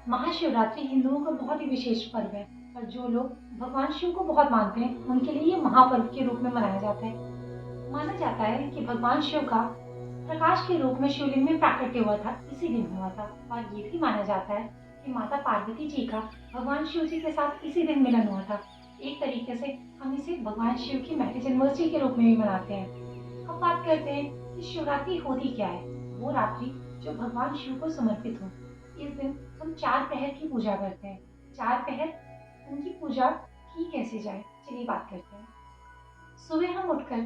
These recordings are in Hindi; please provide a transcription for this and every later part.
महाशिवरात्रि हिंदुओं का बहुत ही विशेष पर्व है और जो लोग भगवान शिव को बहुत मानते हैं उनके लिए ये महापर्व के रूप में मनाया जाता है। माना जाता है कि भगवान शिव का प्रकाश के रूप में शिवलिंग में प्राकट्य हुआ था, इसी दिन हुआ था। और ये भी माना जाता है कि माता पार्वती जी का भगवान शिव जी के साथ इसी दिन मिलन हुआ था। एक तरीके से हम इसे भगवान शिव की मैरिज एनिवर्सरी के रूप में भी मनाते हैं। अब बात करते हैं कि शिवरात्रि होती क्या है। वो रात्रि जो भगवान शिव को समर्पित हो। इस दिन हम 4 पहर की पूजा करते हैं। 4 पहर उनकी पूजा की कैसे जाए, चलिए बात करते हैं। सुबह हम उठकर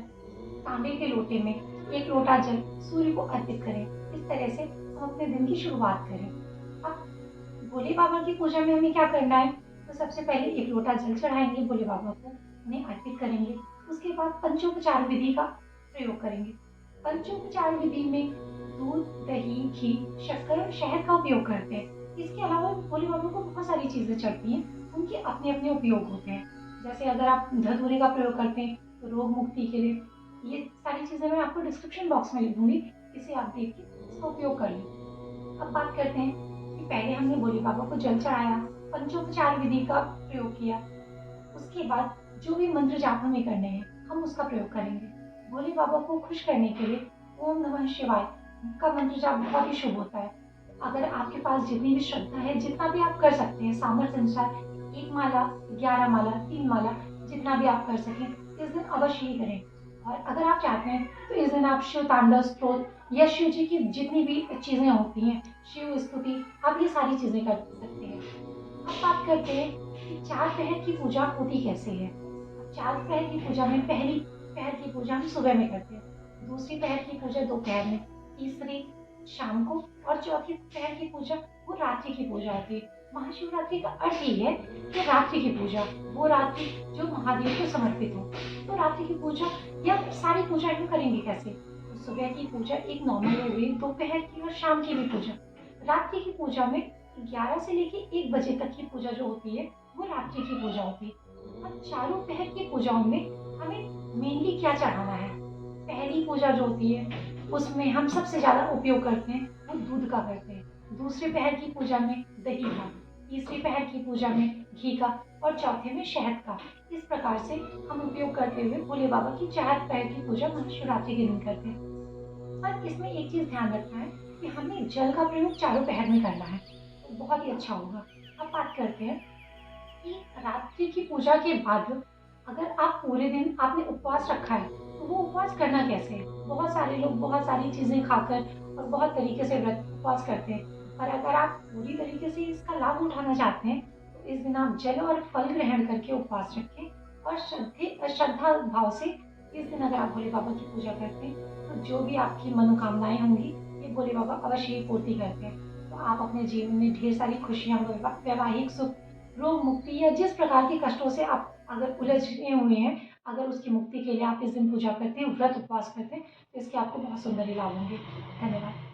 तांबे के लोटे में 1 लोटा जल सूर्य को अर्पित करें। इस तरह से हम अपने दिन की शुरुआत करें। अब भोले बाबा की पूजा में हमें क्या करना है, तो सबसे पहले 1 लोटा जल चढ़ाएंगे भोले बाबा को, उन्हें अर्पित करेंगे। उसके बाद पंचोपचार विधि का प्रयोग करेंगे। पंचोपचार विधि में दूध, दही, घी, शक्कर और शहद का उपयोग करते हैं। इसके अलावा भोले बाबा को बहुत सारी चीजें चढ़ती हैं, उनके अपने अपने उपयोग होते हैं। जैसे अगर आप धतूरे का प्रयोग करते हैं तो रोग मुक्ति के लिए, ये सारी चीजें मैं आपको डिस्क्रिप्शन बॉक्स में लिख दूंगी, इसे आप देख के इसका उपयोग कर लें। अब बात करते हैं कि पहले हमने भोले बाबा को जल चढ़ाया, पंचोपचार विधि का प्रयोग किया। उसके बाद जो भी मंत्र जाप हमें करने हैं हम उसका प्रयोग करेंगे। भोले बाबा को खुश करने के लिए ओम नमः शिवाय का मंत्र जाप बहुत ही शुभ होता है। अगर आपके पास जितनी भी श्रद्धा है, जितना भी आप कर सकते हैं सामर्थ्य अनुसार, 1 माला, 11 माला, 3 माला, जितना भी आप कर सकें इस दिन अवश्य ही करें। और अगर आप चाहते हैं तो इस दिन आप शिव तांडव स्तोत्र या शिव जी की जितनी भी चीजें होती हैं, शिव स्तुति, आप ये सारी चीजें कर सकते हैं। अब बात करते हैं कि 4 पहर की पूजा होती कैसे है। अब 4 पहर की पूजा में पहली पहर की पूजा हम सुबह में करते हैं, दूसरी पहर की पूजा दोपहर में, तीसरी शाम को और चौथी पहर की पूजा वो रात्रि की पूजा होती है। महाशिवरात्रि का अर्थ ये है कि रात्रि की पूजा, वो रात्रि जो महादेव को समर्पित हो। तो रात्रि की पूजा या सारी पूजा हम करेंगे कैसे, तो सुबह की पूजा एक नॉर्मल हो गई, दोपहर की और शाम की भी पूजा। रात्रि की पूजा में 11 से लेके 1 बजे तक की पूजा जो होती है वो रात्रि की पूजा होती है। अब चारों पहर की पूजाओं में हमें मेनली क्या चढ़ाना है। पहली पूजा जो होती है उसमें हम सबसे ज्यादा उपयोग करते हैं वो दूध का करते हैं, दूसरे पहर की पूजा में दही का, तीसरी पहर की पूजा में घी का और चौथे में शहद का। इस प्रकार से हम उपयोग करते हुए भोले बाबा की 4 पहर की पूजा महाशिवरात्रि के दिन करते हैं। पर इसमें एक चीज ध्यान रखना है कि हमें जल का प्रयोग चारों पहर में करना है, तो बहुत ही अच्छा होगा। अब बात करते हैं कि रात्रि की पूजा के बाद अगर आप पूरे दिन आपने उपवास रखा है तो वो उपवास करना कैसे है। बहुत सारे लोग बहुत सारी चीजें खाकर और बहुत तरीके से व्रत उपवास करते हैं, पर अगर आप पूरी तरीके से इसका लाभ उठाना चाहते हैं तो इस दिन आप जल और फल ग्रहण करके उपवास रखें और श्रद्धा भाव से इस दिन अगर आप भोले बाबा की पूजा करते हैं तो जो भी आपकी मनोकामनाएं होंगी ये भोले बाबा अवश्य ही पूर्ति करते हैं। तो आप अपने जीवन में ढेर सारी खुशियां, वैवाहिक सुख, रोग मुक्ति या जिस प्रकार के कष्टों से आप अगर उलझे हुए हैं, अगर उसकी मुक्ति के लिए आप इस दिन पूजा करते हैं, व्रत उपवास करते हैं, तो इसके आपको बहुत सुंदर ही लाभ होंगे। धन्यवाद।